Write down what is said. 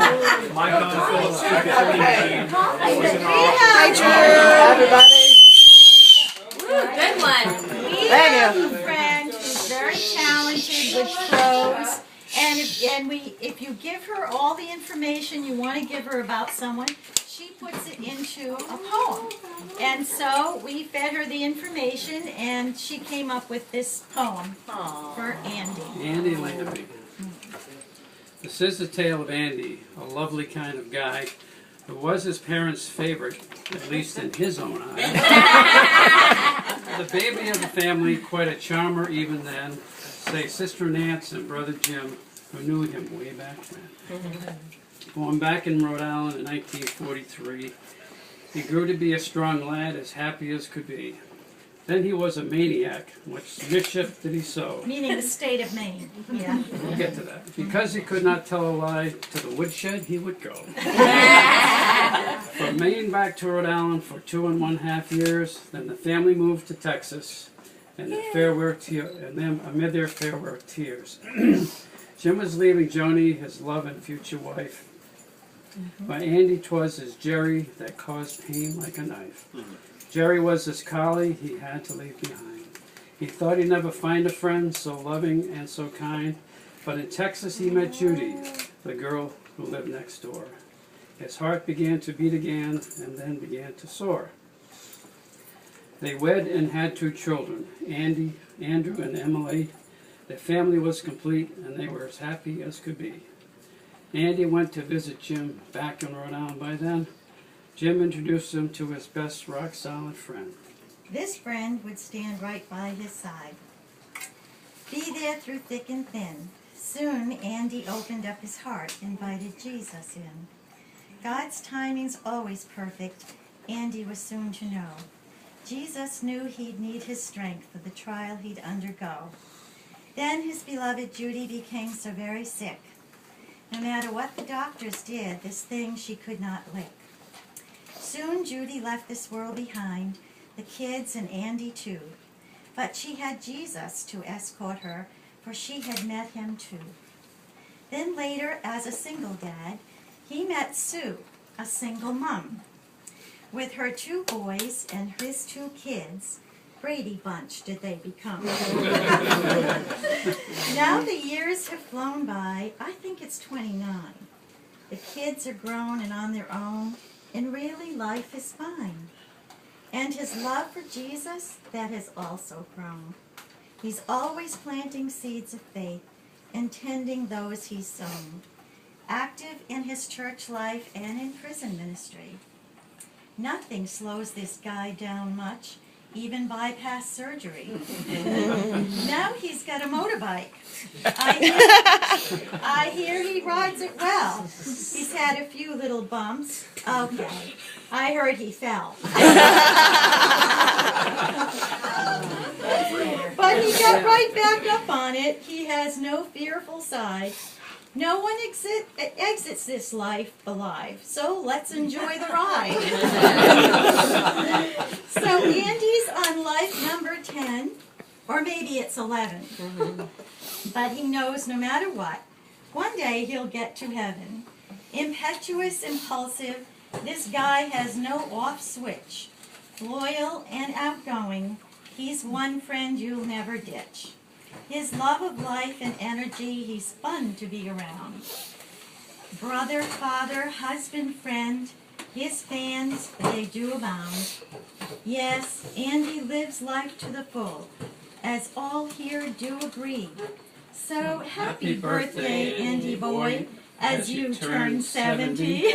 Hi, Drew. Everybody. Good one. We have a friend who's very talented with prose, and if you give her all the information you want to give her about someone, she puts it into a poem. And so we fed her the information, and she came up with this poem for Andy. Andy Lambie. This is the tale of Andy, a lovely kind of guy who was his parents' favorite, at least in his own eyes. The baby of the family, quite a charmer even then, say Sister Nance and Brother Jim, who knew him way back then. Born back in Rhode Island in 1943, he grew to be a strong lad, as happy as could be. Then he was a maniac. Much mischief did he sow. Meaning the state of Maine. Yeah. We'll get to that. Because he could not tell a lie, to the woodshed he would go. From Maine back to Rhode Island for 2.5 years. Then the family moved to Texas, and amid their farewell tears. Jim was leaving Joni, his love and future wife. By Andy 'twas his Jerry that caused pain like a knife. Jerry was his collie he had to leave behind. He thought he'd never find a friend so loving and so kind, but in Texas he met Judy, the girl who lived next door. His heart began to beat again, and then began to soar. They wed and had 2 children, Andrew and Emily. Their family was complete, and they were as happy as could be. Andy went to visit Jim back in Rhode Island by then. Jim introduced him to his best rock-solid friend. This friend would stand right by his side, be there through thick and thin. Soon Andy opened up his heart, invited Jesus in. God's timing's always perfect, Andy was soon to know. Jesus knew he'd need his strength for the trial he'd undergo. Then his beloved Judy became so very sick. No matter what the doctors did, this thing she could not lick. Soon Judy left this world behind, the kids and Andy too. But she had Jesus to escort her, for she had met him too. Then later, as a single dad, he met Sue, a single mum. With her 2 boys and his 2 kids, Brady Bunch did they become. Now the years have flown by, I think it's 29. The kids are grown and on their own, and really life is fine. And his love for Jesus, that has also grown. He's always planting seeds of faith and tending those he's sown. Active in his church life and in prison ministry. Nothing slows this guy down much, even bypass surgery. Now he's got a motorbike. I hear he rides it well. He's had a few little bumps. Okay, I heard he fell. But he got right back up on it. He has no fearful side. No one exits this life alive, so let's enjoy the ride. So Andy's on life number 10, or maybe it's 11. But he knows no matter what, one day he'll get to heaven. Impetuous, impulsive, this guy has no off switch. Loyal and outgoing, he's one friend you'll never ditch. His love of life and energy, he's fun to be around. Brother, father, husband, friend, his fans, they do abound. Yes, Andy lives life to the full, as all here do agree. So happy birthday, Andy boy, as you turn 70.